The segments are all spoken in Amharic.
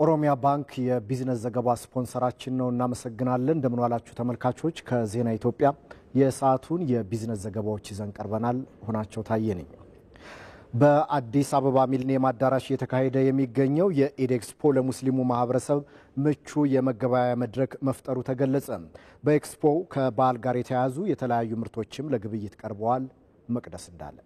ኦሮሚያ ባንክ የቢዝነስ ዘገባ ስፖንሰራችን ነው። እናመሰግናለን። እንደምን ዋላችሁ ተመልካቾች። ከዜና ኢትዮጵያ የሰዓቱን የቢዝነስ ዘገባዎች ይዘን ቀርበናል። ሆናቸው ታየ ነኝ። በአዲስ አበባ ሚሊኒየም አዳራሽ እየተካሄደ የሚገኘው የኢድ ኤክስፖ ለሙስሊሙ ማህበረሰብ ምቹ የመገበያያ መድረክ መፍጠሩ ተገለጸ። በኤክስፖው ከበዓል ጋር የተያያዙ የተለያዩ ምርቶችም ለግብይት ቀርበዋል። መቅደስ እንዳለ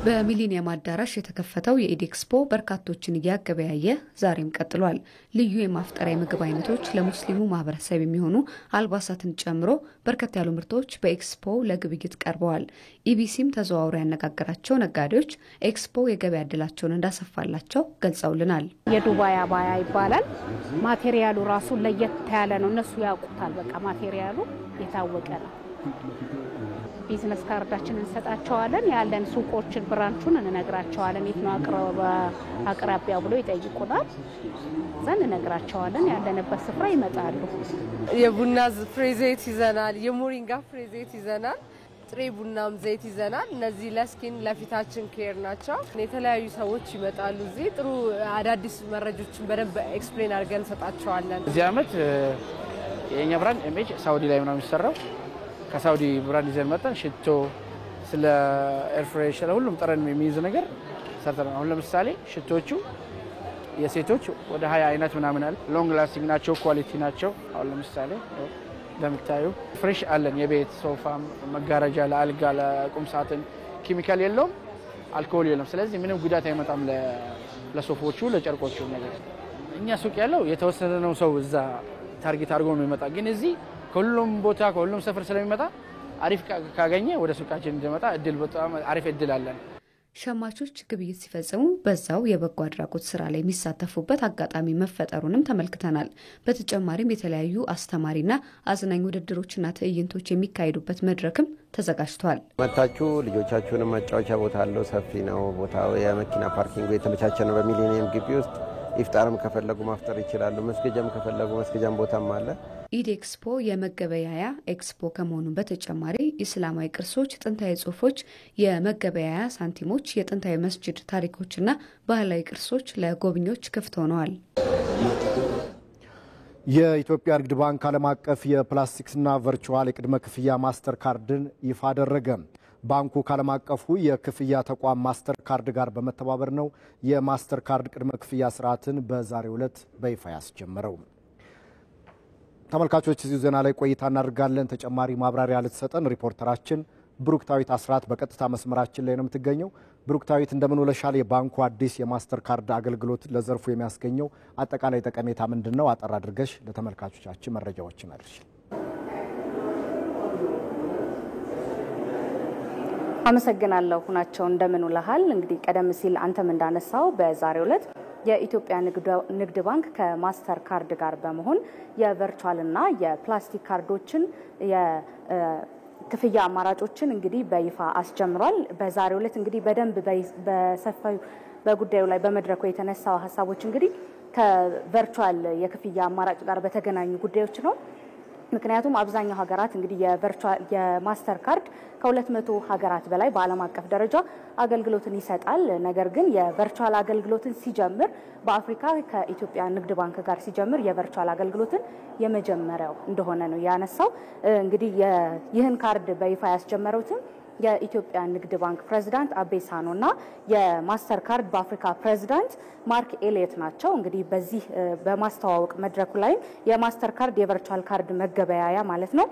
በሚሊኒየም አዳራሽ የተከፈተው የኢድ ኤክስፖ በርካቶችን እያገበያየ ዛሬም ቀጥሏል። ልዩ የማፍጠሪያ ምግብ አይነቶች፣ ለሙስሊሙ ማህበረሰብ የሚሆኑ አልባሳትን ጨምሮ በርከት ያሉ ምርቶች በኤክስፖ ለግብይት ቀርበዋል። ኢቢሲም ተዘዋውሮ ያነጋገራቸው ነጋዴዎች ኤክስፖ የገበያ እድላቸውን እንዳሰፋላቸው ገልጸውልናል። የዱባይ አባያ ይባላል። ማቴሪያሉ ራሱ ለየት ያለ ነው። እነሱ ያውቁታል። በቃ ማቴሪያሉ የታወቀ ነው። ቢዝነስ ካርዳችንን እንሰጣቸዋለን። ያለን ሱቆችን ብራንቹን እንነግራቸዋለን። የት ነው አቅራቢያው ብሎ ይጠይቁናል። ዘን እንነግራቸዋለን። ያለንበት ስፍራ ይመጣሉ። የቡና ፍሬ ዘይት ይዘናል። የሞሪንጋ ፍሬ ዘይት ይዘናል። ጥሬ ቡናም ዘይት ይዘናል። እነዚህ ለስኪን ለፊታችን ኬር ናቸው። የተለያዩ ሰዎች ይመጣሉ። እዚህ ጥሩ አዳዲስ መረጃዎችን በደንብ ኤክስፕሌን አድርገን እንሰጣቸዋለን። እዚህ አመት የኛ ብራንድ ኢሜጅ ሳውዲ ላይ ነው የሚሰራው። ከሳውዲ ብራንድ ይዘን መጣን። ሽቶ ስለ ኤር ፍሬሽ ሁሉም ጠረን የሚይዝ ነገር ሰርተናል። አሁን ለምሳሌ ሽቶቹ የሴቶች ወደ 20 አይነት ምናምን አለ። ሎንግ ላስቲንግ ናቸው፣ ኳሊቲ ናቸው። አሁን ለምሳሌ እንደምታዩ ፍሬሽ አለን። የቤት ሶፋ፣ መጋረጃ፣ ለአልጋ፣ ለቁም ሳጥን ኬሚካል የለውም፣ አልኮሆል የለውም። ስለዚህ ምንም ጉዳት አይመጣም ለሶፎቹ፣ ለጨርቆቹ ነገር። እኛ ሱቅ ያለው የተወሰነ ነው ሰው እዛ ታርጌት አድርጎ ነው የሚመጣ። ግን እዚህ ከሁሉም ቦታ ከሁሉም ሰፈር ስለሚመጣ አሪፍ ካገኘ ወደ ሱቃችን እንዲመጣ እድል በጣም አሪፍ እድል አለን። ሸማቾች ግብይት ሲፈጽሙ በዛው የበጎ አድራጎት ስራ ላይ የሚሳተፉበት አጋጣሚ መፈጠሩንም ተመልክተናል። በተጨማሪም የተለያዩ አስተማሪና አዝናኝ ውድድሮችና ትዕይንቶች የሚካሄዱበት መድረክም ተዘጋጅቷል። መታችሁ ልጆቻችሁንም መጫወቻ ቦታ አለው። ሰፊ ነው ቦታው። የመኪና ፓርኪንግ የተመቻቸ ነው። በሚሊኒየም ግቢ ውስጥ ኢፍጣርም ከፈለጉ ማፍጠር ይችላሉ። መስገጃም ከፈለጉ መስገጃም ቦታም አለ። ኢድ ኤክስፖ የመገበያያ ኤክስፖ ከመሆኑ በተጨማሪ ኢስላማዊ ቅርሶች፣ ጥንታዊ ጽሑፎች፣ የመገበያያ ሳንቲሞች፣ የጥንታዊ መስጂድ ታሪኮችና ባህላዊ ቅርሶች ለጎብኚዎች ክፍት ሆነዋል። የኢትዮጵያ ንግድ ባንክ ዓለም አቀፍ የፕላስቲክስና ቨርቹዋል የቅድመ ክፍያ ማስተር ካርድን ይፋ አደረገ። ባንኩ ከዓለም አቀፉ የክፍያ ተቋም ማስተር ካርድ ጋር በመተባበር ነው የማስተር ካርድ ቅድመ ክፍያ ስርዓትን በዛሬው ዕለት በይፋ ያስጀመረው። ተመልካቾች እዚህ ዜና ላይ ቆይታ እናደርጋለን። ተጨማሪ ማብራሪያ ልትሰጠን ሪፖርተራችን ብሩክታዊት አስራት በቀጥታ መስመራችን ላይ ነው የምትገኘው። ብሩክታዊት እንደምን ውለሻል? የባንኩ አዲስ የማስተር ካርድ አገልግሎት ለዘርፉ የሚያስገኘው አጠቃላይ ጠቀሜታ ምንድነው? አጠር አድርገሽ ለተመልካቾቻችን መረጃዎችን አድርሽ። አመሰግናለሁ። ሁናቸው እንደምን ውለሃል? እንግዲህ ቀደም ሲል አንተም እንዳነሳው በዛሬው ዕለት የኢትዮጵያ ንግድ ባንክ ከማስተር ካርድ ጋር በመሆን የቨርቹዋልና የፕላስቲክ ካርዶችን የክፍያ አማራጮችን እንግዲህ በይፋ አስጀምሯል። በዛሬው ዕለት እንግዲህ በደንብ በሰፊው በጉዳዩ ላይ በመድረኩ የተነሳው ሀሳቦች እንግዲህ ከቨርቹዋል የክፍያ አማራጭ ጋር በተገናኙ ጉዳዮች ነው። ምክንያቱም አብዛኛው ሀገራት እንግዲህ የማስተር ካርድ ከ200 ሀገራት በላይ በዓለም አቀፍ ደረጃ አገልግሎትን ይሰጣል። ነገር ግን የቨርቹዋል አገልግሎትን ሲጀምር በአፍሪካ ከኢትዮጵያ ንግድ ባንክ ጋር ሲጀምር የቨርቹዋል አገልግሎትን የመጀመሪያው እንደሆነ ነው ያነሳው። እንግዲህ ይህን ካርድ በይፋ ያስጀመሩትም የኢትዮጵያ ንግድ ባንክ ፕሬዝዳንት አቤ ሳኖና የማስተር ካርድ በአፍሪካ ፕሬዝዳንት ማርክ ኤሊየት ናቸው። እንግዲህ በዚህ በማስተዋወቅ መድረኩ ላይ የማስተር ካርድ የቨርቹዋል ካርድ መገበያያ ማለት ነው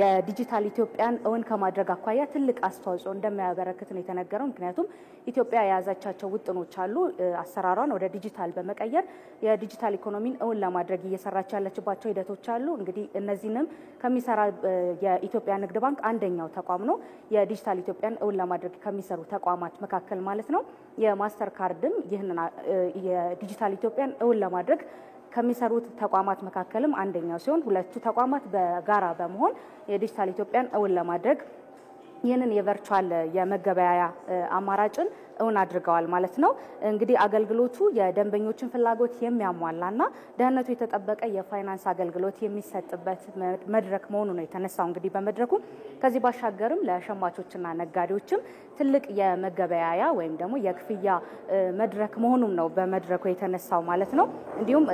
የዲጂታል ኢትዮጵያን እውን ከማድረግ አኳያ ትልቅ አስተዋጽኦ እንደሚያበረክት ነው የተነገረው። ምክንያቱም ኢትዮጵያ የያዛቻቸው ውጥኖች አሉ። አሰራሯን ወደ ዲጂታል በመቀየር የዲጂታል ኢኮኖሚን እውን ለማድረግ እየሰራች ያለችባቸው ሂደቶች አሉ። እንግዲህ እነዚህንም ከሚሰራ የኢትዮጵያ ንግድ ባንክ አንደኛው ተቋም ነው። የዲጂታል ኢትዮጵያን እውን ለማድረግ ከሚሰሩ ተቋማት መካከል ማለት ነው። የማስተር ካርድም ይህንን የዲጂታል ኢትዮጵያን እውን ለማድረግ ከሚሰሩት ተቋማት መካከልም አንደኛው ሲሆን ሁለቱ ተቋማት በጋራ በመሆን የዲጂታል ኢትዮጵያን እውን ለማድረግ ይህንን የቨርቹዋል የመገበያያ አማራጭን እውን አድርገዋል ማለት ነው። እንግዲህ አገልግሎቱ የደንበኞችን ፍላጎት የሚያሟላና ደህንነቱ የተጠበቀ የፋይናንስ አገልግሎት የሚሰጥበት መድረክ መሆኑ ነው የተነሳው። እንግዲህ በመድረኩ ከዚህ ባሻገርም ለሸማቾችና ነጋዴዎችም ትልቅ የመገበያያ ወይም ደግሞ የክፍያ መድረክ መሆኑም ነው በመድረኩ የተነሳው ማለት ነው። እንዲሁም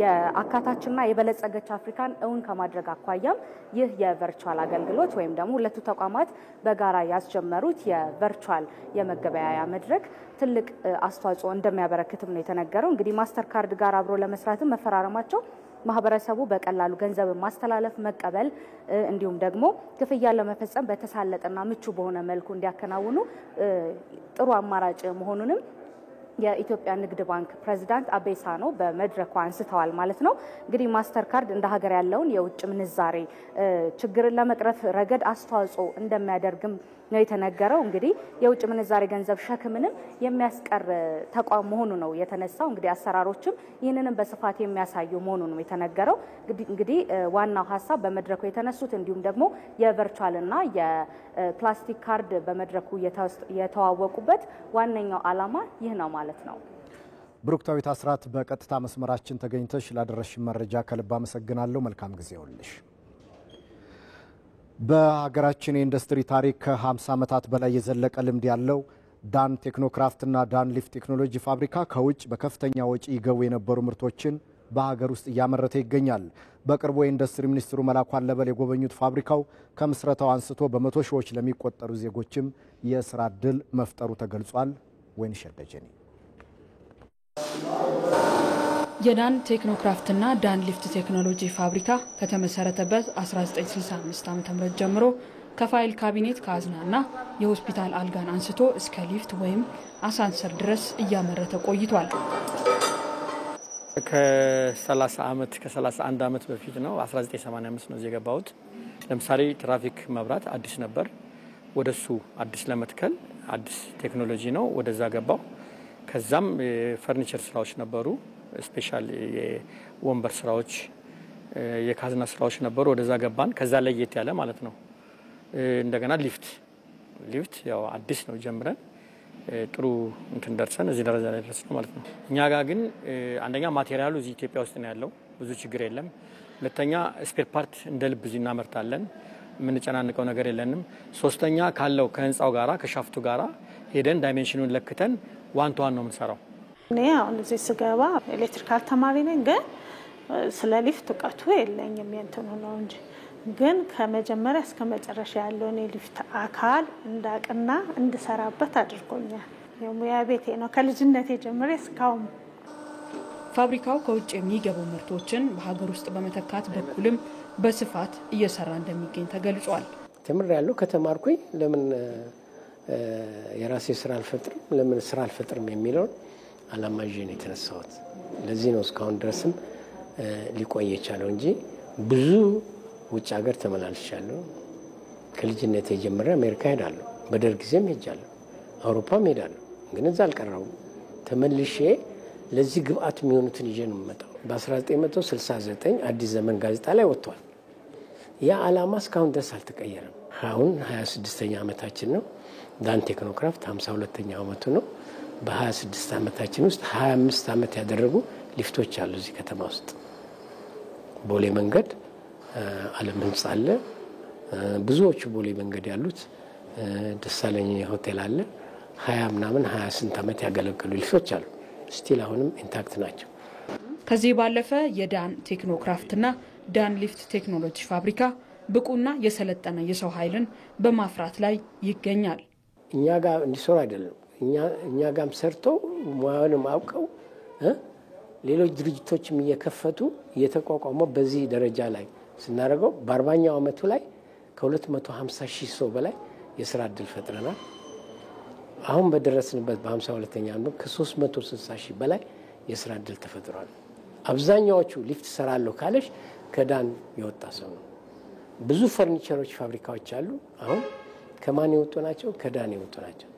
የአካታችና የበለጸገች አፍሪካን እውን ከማድረግ አኳያም ይህ የቨርቹዋል አገልግሎት ወይም ደግሞ ሁለቱ ተቋማት በጋራ ያስጀመሩት የቨርቹዋል የመገበያያ መድረክ ትልቅ አስተዋጽኦ እንደሚያበረክትም ነው የተነገረው። እንግዲህ ማስተር ካርድ ጋር አብሮ ለመስራትም መፈራረማቸው ማህበረሰቡ በቀላሉ ገንዘብ ማስተላለፍ፣ መቀበል እንዲሁም ደግሞ ክፍያ ለመፈጸም በተሳለጠና ምቹ በሆነ መልኩ እንዲያከናውኑ ጥሩ አማራጭ መሆኑንም የኢትዮጵያ ንግድ ባንክ ፕሬዝዳንት አቤ ሳኖ በመድረኩ አንስተዋል ማለት ነው። እንግዲህ ማስተር ካርድ እንደ ሀገር ያለውን የውጭ ምንዛሬ ችግርን ለመቅረፍ ረገድ አስተዋጽኦ እንደሚያደርግም ነው የተነገረው። እንግዲህ የውጭ ምንዛሬ ገንዘብ ሸክምንም የሚያስቀር ተቋም መሆኑ ነው የተነሳው። እንግዲህ አሰራሮችም ይህንንም በስፋት የሚያሳዩ መሆኑ ነው የተነገረው። እንግዲህ ዋናው ሀሳብ በመድረኩ የተነሱት እንዲሁም ደግሞ የቨርቹዋልና የፕላስቲክ ካርድ በመድረኩ የተዋወቁበት ዋነኛው ዓላማ ይህ ነው ማለት ነው። ብሩክታዊት አስራት በቀጥታ መስመራችን ተገኝተሽ ላደረሽን መረጃ ከልብ አመሰግናለሁ። መልካም ጊዜ ይሁንልሽ። በሀገራችን የኢንዱስትሪ ታሪክ ከ50 ዓመታት በላይ የዘለቀ ልምድ ያለው ዳን ቴክኖክራፍትና ዳን ሊፍት ቴክኖሎጂ ፋብሪካ ከውጭ በከፍተኛ ወጪ ይገቡ የነበሩ ምርቶችን በሀገር ውስጥ እያመረተ ይገኛል። በቅርቡ የኢንዱስትሪ ሚኒስትሩ መላኩ አለበል የጎበኙት ፋብሪካው ከምስረታው አንስቶ በመቶ ሺዎች ለሚቆጠሩ ዜጎችም የስራ ዕድል መፍጠሩ ተገልጿል። ወይንሸት ደጀኔ የዳን ቴክኖክራፍትና ዳን ሊፍት ቴክኖሎጂ ፋብሪካ ከተመሰረተበት 1965 ዓ.ም ጀምሮ ከፋይል ካቢኔት ካዝናና የሆስፒታል አልጋን አንስቶ እስከ ሊፍት ወይም አሳንሰር ድረስ እያመረተ ቆይቷል። ከ31 ዓመት በፊት ነው 1985 ነው የገባሁት። ለምሳሌ ትራፊክ መብራት አዲስ ነበር። ወደሱ አዲስ ለመትከል አዲስ ቴክኖሎጂ ነው ወደዛ ገባው። ከዛም ፈርኒቸር ስራዎች ነበሩ። ስፔሻል የወንበር ስራዎች፣ የካዝና ስራዎች ነበሩ። ወደዛ ገባን። ከዛ ለየት ያለ ማለት ነው። እንደገና ሊፍት ያው አዲስ ነው ጀምረን ጥሩ እንትን ደርሰን እዚህ ደረጃ ላይ ደርሰን ማለት ነው። እኛ ጋር ግን አንደኛ ማቴሪያሉ እዚህ ኢትዮጵያ ውስጥ ነው ያለው፣ ብዙ ችግር የለም። ሁለተኛ ስፔር ፓርት እንደ ልብ እዚህ እናመርታለን፣ የምንጨናንቀው ነገር የለንም። ሶስተኛ ካለው ከህንጻው ጋራ ከሻፍቱ ጋራ ሄደን ዳይሜንሽኑን ለክተን ዋን ቱ ዋን ነው የምንሰራው። እኔ አሁን እዚህ ስገባ ኤሌክትሪካል ተማሪ ነኝ፣ ግን ስለ ሊፍት እውቀቱ የለኝም። የእንትኑ ነው እንጂ ግን ከመጀመሪያ እስከ መጨረሻ ያለውን የሊፍት አካል እንዳቅና እንድሰራበት አድርጎኛል። የሙያ ቤቴ ነው ከልጅነቴ ጀምሬ እስካሁን። ፋብሪካው ከውጭ የሚገቡ ምርቶችን በሀገር ውስጥ በመተካት በኩልም በስፋት እየሰራ እንደሚገኝ ተገልጿል። ተምሬያለሁ። ከተማርኩኝ ለምን የራሴ ስራ አልፈጥርም፣ ለምን ስራ አልፈጥርም የሚለውን አላማ ይዤ ነው የተነሳሁት። ለዚህ ነው እስካሁን ድረስም ሊቆይ የቻለው እንጂ ብዙ ውጭ ሀገር ተመላልሻለሁ። ከልጅነቴ ጀምሬ አሜሪካ ሄዳለሁ፣ በደርግ ጊዜም ሄጃለሁ፣ አውሮፓም ሄዳለሁ። ግን እዛ አልቀረሁም። ተመልሼ ለዚህ ግብአት የሚሆኑትን ይዤ ነው የምመጣው። በ1969 አዲስ ዘመን ጋዜጣ ላይ ወጥቷል። ያ አላማ እስካሁን ድረስ አልተቀየረም። አሁን 26ኛ ዓመታችን ነው። ዳን ቴክኖክራፍት 52ኛ ዓመቱ ነው። በ26 ዓመታችን ውስጥ 25 ዓመት ያደረጉ ሊፍቶች አሉ እዚህ ከተማ ውስጥ። ቦሌ መንገድ ዓለም ህንጻ አለ። ብዙዎቹ ቦሌ መንገድ ያሉት ደሳለኝ ሆቴል አለ። 20 ምናምን 28 ዓመት ያገለገሉ ሊፍቶች አሉ። ስቲል አሁንም ኢንታክት ናቸው። ከዚህ ባለፈ የዳን ቴክኖክራፍትና ዳን ሊፍት ቴክኖሎጂ ፋብሪካ ብቁና የሰለጠነ የሰው ኃይልን በማፍራት ላይ ይገኛል። እኛ ጋር እንዲሰሩ አይደለም፣ እኛ ጋርም ሰርተው ሙያውንም አውቀው ሌሎች ድርጅቶችም እየከፈቱ እየተቋቋመው በዚህ ደረጃ ላይ ስናደርገው በ40ኛው ዓመቱ ላይ ከ250 ሺህ ሰው በላይ የስራ ዕድል ፈጥረናል። አሁን በደረስንበት በ52ኛ ዓመት ከ360 ሺህ በላይ የስራ ዕድል ተፈጥሯል። አብዛኛዎቹ ሊፍት ሰራለሁ ካለሽ ከዳን የወጣ ሰው ነው። ብዙ ፈርኒቸሮች ፋብሪካዎች አሉ። አሁን ከማን የወጡ ናቸው? ከዳን የወጡ ናቸው።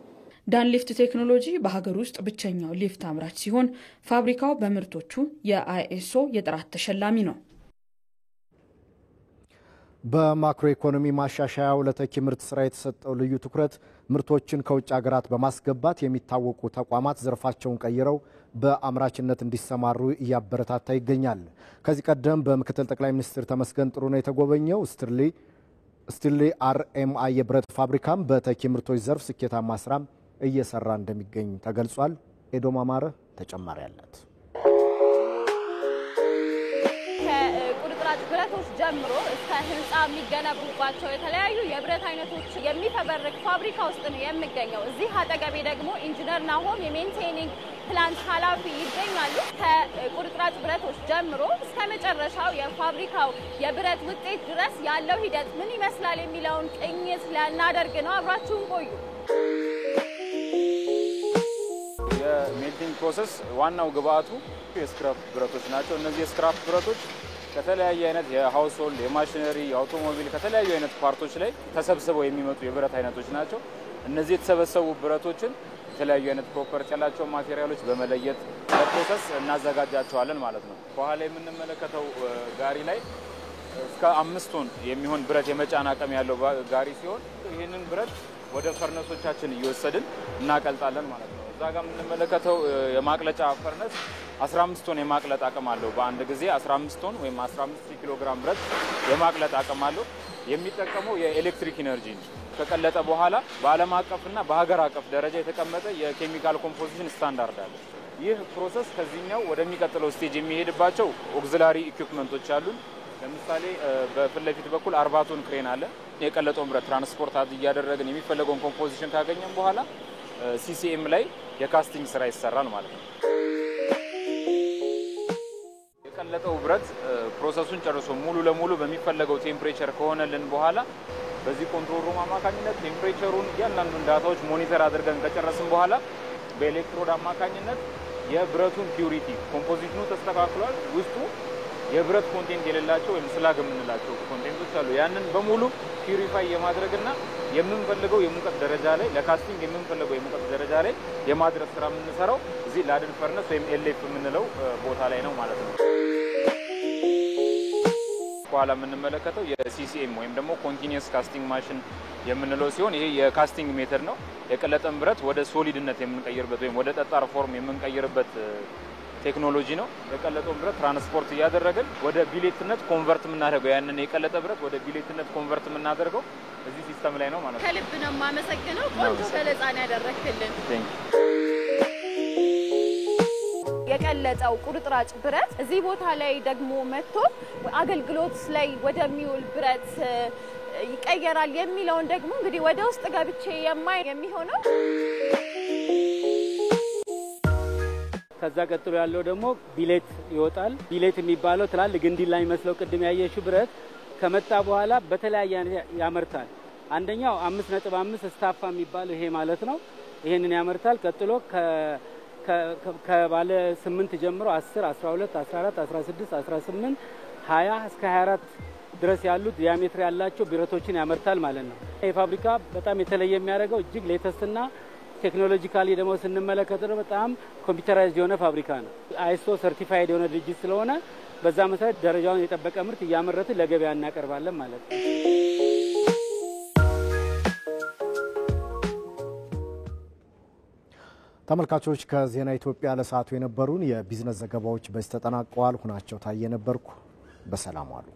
ዳን ሊፍት ቴክኖሎጂ በሀገር ውስጥ ብቸኛው ሊፍት አምራች ሲሆን ፋብሪካው በምርቶቹ የአይኤስኦ የጥራት ተሸላሚ ነው። በማክሮ ኢኮኖሚ ማሻሻያው ለተኪ ምርት ስራ የተሰጠው ልዩ ትኩረት ምርቶችን ከውጭ ሀገራት በማስገባት የሚታወቁ ተቋማት ዘርፋቸውን ቀይረው በአምራችነት እንዲሰማሩ እያበረታታ ይገኛል። ከዚህ ቀደም በምክትል ጠቅላይ ሚኒስትር ተመስገን ጥሩነህ የተጎበኘው ስቲሊ አርኤምአይ የብረት ፋብሪካም በተኪ ምርቶች ዘርፍ ስኬታማ ስራ እየሰራ እንደሚገኝ ተገልጿል። ኤዶም አማረ ተጨማሪ አላት። ከቁርጥራጭ ብረቶች ጀምሮ እስከ ህንጻ የሚገነቡባቸው የተለያዩ የብረት አይነቶች የሚፈበርክ ፋብሪካ ውስጥ ነው የሚገኘው። እዚህ አጠገቤ ደግሞ ኢንጂነር ናሆም የሜንቴኒንግ ፕላንት ኃላፊ ይገኛሉ። ከቁርጥራጭ ብረቶች ጀምሮ እስከ መጨረሻው የፋብሪካው የብረት ውጤት ድረስ ያለው ሂደት ምን ይመስላል የሚለውን ቅኝት ልናደርግ ነው። አብራችሁን ቆዩ። የሜልቲንግ ፕሮሰስ ዋናው ግብአቱ የስክራፕ ብረቶች ናቸው። እነዚህ የስክራፕ ብረቶች ከተለያየ አይነት የሃውስሆልድ፣ የማሽነሪ፣ የአውቶሞቢል ከተለያዩ አይነት ፓርቶች ላይ ተሰብስበው የሚመጡ የብረት አይነቶች ናቸው። እነዚህ የተሰበሰቡ ብረቶችን የተለያዩ አይነት ፕሮፐርቲ ያላቸው ማቴሪያሎች በመለየት ለፕሮሰስ እናዘጋጃቸዋለን ማለት ነው። በኋላ የምንመለከተው ጋሪ ላይ እስከ 5 ቶን የሚሆን ብረት የመጫን አቅም ያለው ጋሪ ሲሆን ይህንን ብረት ወደ ፈርነሶቻችን እየወሰድን እናቀልጣለን ማለት ነው። እዛ ጋር የምንመለከተው የማቅለጫ ፈርነስ 15 ቶን የማቅለጥ አቅም አለው። በአንድ ጊዜ 15 ቶን ወይም 15 ኪሎ ግራም ብረት የማቅለጥ አቅም አለው። የሚጠቀመው የኤሌክትሪክ ኢነርጂ ነው። ከቀለጠ በኋላ በዓለም አቀፍና በሀገር አቀፍ ደረጃ የተቀመጠ የኬሚካል ኮምፖዚሽን ስታንዳርድ አለ። ይህ ፕሮሰስ ከዚህኛው ወደሚቀጥለው ስቴጅ የሚሄድባቸው ኦክሲላሪ ኢኩዊፕመንቶች አሉን። ለምሳሌ በፊት ለፊት በኩል 40 ቶን ክሬን አለ። የቀለጠውን ብረት ትራንስፖርት እያደረግን የሚፈለገውን ኮምፖዚሽን ካገኘን በኋላ ሲሲኤም ላይ የካስቲንግ ስራ ይሰራል ማለት ነው። የቀለጠው ብረት ፕሮሰሱን ጨርሶ ሙሉ ለሙሉ በሚፈለገው ቴምፕሬቸር ከሆነልን በኋላ በዚህ ኮንትሮል ሩም አማካኝነት ቴምፕሬቸሩን ያንዳንዱን ዳታዎች ሞኒተር አድርገን ከጨረስን በኋላ በኤሌክትሮድ አማካኝነት የብረቱን ፒዩሪቲ ኮምፖዚሽኑ ተስተካክሏል፣ ውስጡ የብረት ኮንቴንት የሌላቸው ወይም ስላግ የምንላቸው ኮንቴንቶች አሉ። ያንን በሙሉ ፒዩሪፋይ የማድረግና የምንፈልገው የሙቀት ደረጃ ላይ ለካስቲንግ የምንፈልገው የሙቀት ደረጃ ላይ የማድረስ ስራ የምንሰራው እዚህ ላድን ፈርነስ ወይም ኤልኤፍ የምንለው ቦታ ላይ ነው ማለት ነው። በኋላ የምንመለከተው የሲሲኤም ወይም ደግሞ ኮንቲኒየስ ካስቲንግ ማሽን የምንለው ሲሆን ይሄ የካስቲንግ ሜተድ ነው። የቀለጠን ብረት ወደ ሶሊድነት የምንቀይርበት ወይም ወደ ጠጣር ፎርም የምንቀይርበት ቴክኖሎጂ ነው። የቀለጠውን ብረት ትራንስፖርት እያደረግን ወደ ቢሌትነት ኮንቨርት የምናደርገው ያንን የቀለጠ ብረት ወደ ቢሌትነት ኮንቨርት የምናደርገው እዚህ ሲስተም ላይ ነው ማለት ነው። ከልብ ነው የማመሰግነው። ቆንጆ ገለጻን ያደረክልን። የቀለጠው ቁርጥራጭ ብረት እዚህ ቦታ ላይ ደግሞ መጥቶ አገልግሎት ላይ ወደሚውል ብረት ይቀየራል የሚለውን ደግሞ እንግዲህ ወደ ውስጥ ገብቼ የሚሆነው ከዛ ቀጥሎ ያለው ደግሞ ቢሌት ይወጣል። ቢሌት የሚባለው ትላልቅ ግንዲል ላይ መስለው ቅድም ያየሽው ብረት ከመጣ በኋላ በተለያየ ያመርታል። አንደኛው 5.5 ስታፋ የሚባለው ይሄ ማለት ነው። ይሄንን ያመርታል። ቀጥሎ ከባለ 8 ጀምሮ 10፣ 12፣ 14፣ 16፣ 18፣ 20 እስከ 24 ድረስ ያሉት ዲያሜትር ያላቸው ብረቶችን ያመርታል ማለት ነው። ይሄ ፋብሪካ በጣም የተለየ የሚያደርገው እጅግ ሌተስትና ቴክኖሎጂካሊ ደግሞ ስንመለከተው በጣም ኮምፒውተራይዝድ የሆነ ፋብሪካ ነው። አይሶ ሰርቲፋይድ የሆነ ድርጅት ስለሆነ በዛ መሰረት ደረጃውን የጠበቀ ምርት እያመረትን ለገበያ እናቀርባለን ማለት ነው። ተመልካቾች ከዜና ኢትዮጵያ ለሰዓቱ የነበሩን የቢዝነስ ዘገባዎች በዚህ ተጠናቀዋል። ሁናቸው ታየ ነበርኩ። በሰላም ዋሉ።